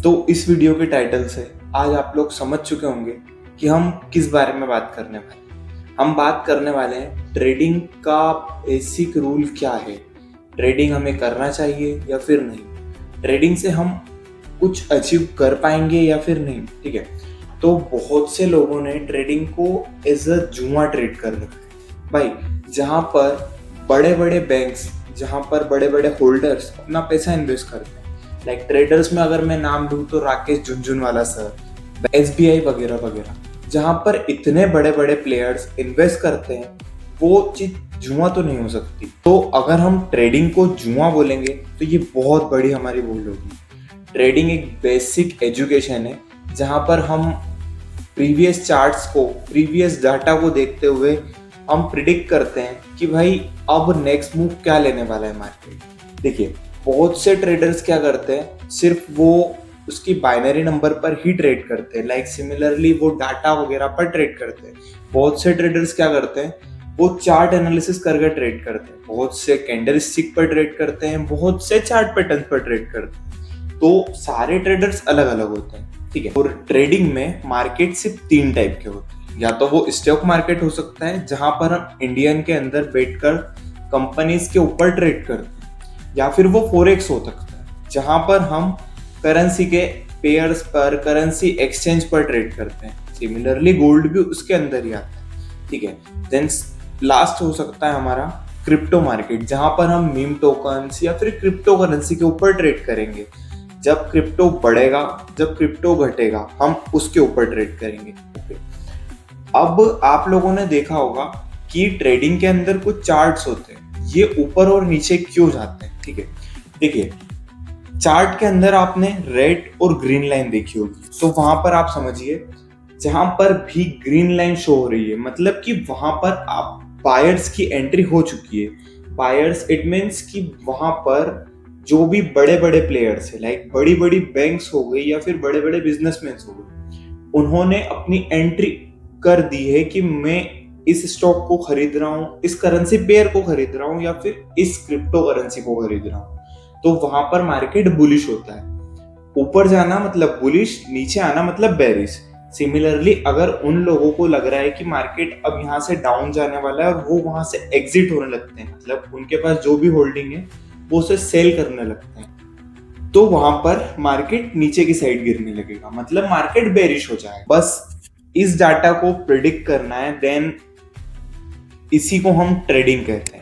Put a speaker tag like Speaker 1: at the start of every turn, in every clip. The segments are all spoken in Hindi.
Speaker 1: तो इस वीडियो के टाइटल से आज आप लोग समझ चुके होंगे कि हम किस बारे में बात करने वाले हैं। हम बात करने वाले हैं ट्रेडिंग का बेसिक रूल क्या है, ट्रेडिंग हमें करना चाहिए या फिर नहीं, ट्रेडिंग से हम कुछ अचीव कर पाएंगे या फिर नहीं। ठीक है, तो बहुत से लोगों ने ट्रेडिंग को एज अ जुआ ट्रेड कर रखा है भाई, जहाँ पर बड़े बड़े बैंक्स, जहाँ पर बड़े बड़े होल्डर्स अपना पैसा इन्वेस्ट करते हैं। लाइक ट्रेडर्स में अगर मैं नाम लूँ तो राकेश झुनझुनवाला सर, SBI वगैरह वगैरह, जहाँ पर इतने बड़े बड़े प्लेयर्स इन्वेस्ट करते हैं, वो चीज जुआ तो नहीं हो सकती। तो अगर हम ट्रेडिंग को जुआ बोलेंगे तो ये बहुत बड़ी हमारी भूल होगी। ट्रेडिंग एक बेसिक एजुकेशन है जहाँ पर हम प्रीवियस चार्ट्स को, प्रीवियस डाटा को देखते हुए हम प्रिडिक्ट करते हैं कि भाई अब नेक्स्ट मूव क्या लेने वाला है मार्केट। देखिए, बहुत से ट्रेडर्स क्या करते हैं, सिर्फ वो उसकी बाइनरी नंबर पर ही ट्रेड करते हैं। लाइक सिमिलरली वो डाटा वगैरह पर ट्रेड करते हैं। बहुत से ट्रेडर्स क्या करते हैं, वो चार्ट एनालिसिस करके ट्रेड करते हैं, बहुत से कैंडल स्टिक पर ट्रेड करते हैं, बहुत से चार्ट पैटर्न पर ट्रेड करते हैं। तो सारे ट्रेडर्स अलग अलग होते हैं। ठीक है, और ट्रेडिंग में मार्केट सिर्फ 3 टाइप के होते हैं। या तो वो स्टॉक मार्केट हो सकता है जहां पर हम इंडियन के अंदर बैठकर कंपनीज के ऊपर ट्रेड करते हैं, या फिर वो फॉरेक्स हो सकता है जहां पर हम करेंसी के पेयर्स पर, करेंसी एक्सचेंज पर ट्रेड करते हैं। सिमिलरली गोल्ड भी उसके अंदर ही आता है। ठीक है, देन लास्ट हो सकता है हमारा क्रिप्टो मार्केट, जहां पर हम मीम टोकन्स या फिर क्रिप्टो करेंसी के ऊपर ट्रेड करेंगे। जब क्रिप्टो बढ़ेगा, जब क्रिप्टो घटेगा, हम उसके ऊपर ट्रेड करेंगे। ओके, अब आप लोगों ने देखा होगा कि ट्रेडिंग के अंदर कुछ चार्ट्स होते हैं, ये ऊपर और नीचे क्यों जाते हैं। ठीक है, देखिए, चार्ट के अंदर आपने रेड और ग्रीन लाइन देखी होगी, तो वहां पर आप समझिए जहां पर भी ग्रीन लाइन शो हो रही है, मतलब कि वहां पर आप बायर्स की एंट्री हो चुकी है। बायर्स इट मीन्स कि वहां पर जो भी बड़े बड़े प्लेयर्स है, लाइक बड़ी बड़ी बैंक्स हो गई या फिर बड़े बड़े बिजनेसमैन हो गए, उन्होंने अपनी एंट्री कर दी है कि मैं इस स्टॉक को खरीद रहा हूँ, इस करेंसी पेयर को खरीद रहा हूँ, या फिर इस क्रिप्टो करेंसी को खरीद रहा हूँ। तो वहां पर मार्केट बुलिश होता है। ऊपर जाना मतलब बुलिश, नीचे आना मतलब बेरिश। सिमिलरली अगर उन लोगों को लग रहा है कि मार्केट अब यहाँ से डाउन जाने वाला है और वो वहां से एग्जिट होने लगते हैं, मतलब उनके पास जो भी होल्डिंग है वो उसे सेल करने लगते हैं, तो वहां पर मार्केट नीचे की साइड गिरने लगेगा, मतलब मार्केट बेरिश हो जाएगा। बस इस डाटा को प्रिडिक्ट करना है, देन इसी को हम ट्रेडिंग कहते हैं।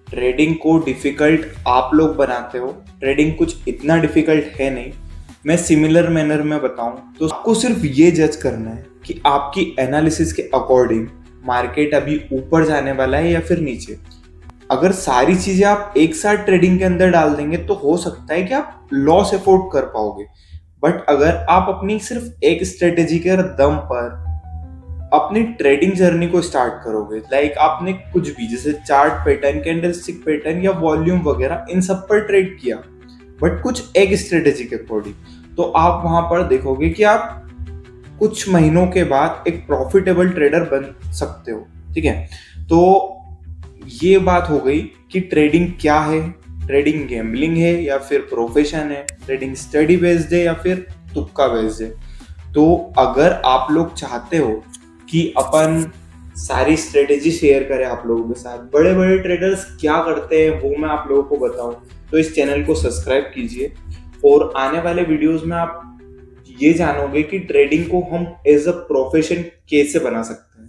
Speaker 1: ट्रेडिंग को डिफिकल्ट आप लोग बनाते हो, ट्रेडिंग कुछ इतना डिफिकल्ट है नहीं। मैं सिमिलर मैनर में बताऊं तो आपको सिर्फ ये जज करना है कि आपकी एनालिसिस के अकॉर्डिंग मार्केट अभी ऊपर जाने वाला है या फिर नीचे। अगर सारी चीजें आप एक साथ ट्रेडिंग के अंदर डाल देंगे तो हो सकता है कि आप लॉस अफोर्ड कर पाओगे। बट अगर आप अपनी सिर्फ एक स्ट्रेटेजी के दम पर अपनी ट्रेडिंग जर्नी को स्टार्ट करोगे, लाइक आपने कुछ भी जैसे चार्ट पैटर्न, कैंडलस्टिक पैटर्न या वॉल्यूम वगैरह, इन सब पर ट्रेड किया, बट कुछ एक स्ट्रेटेजी के अकॉर्डिंग, तो आप वहां पर देखोगे कि आप कुछ महीनों के बाद एक प्रॉफिटेबल ट्रेडर बन सकते हो। ठीक है, तो ये बात हो गई कि ट्रेडिंग क्या है, ट्रेडिंग गैम्बलिंग है या फिर प्रोफेशन है, ट्रेडिंग स्टडी बेस्ड है या फिर तुक्का बेस्ड है। तो अगर आप लोग चाहते हो कि अपन सारी स्ट्रेटेजी शेयर करें आप लोगों के साथ, बड़े बड़े ट्रेडर्स क्या करते हैं वो मैं आप लोगों को बताऊं, तो इस चैनल को सब्सक्राइब कीजिए। और आने वाले वीडियोस में आप ये जानोगे कि ट्रेडिंग को हम एज अ प्रोफेशन कैसे बना सकते हैं।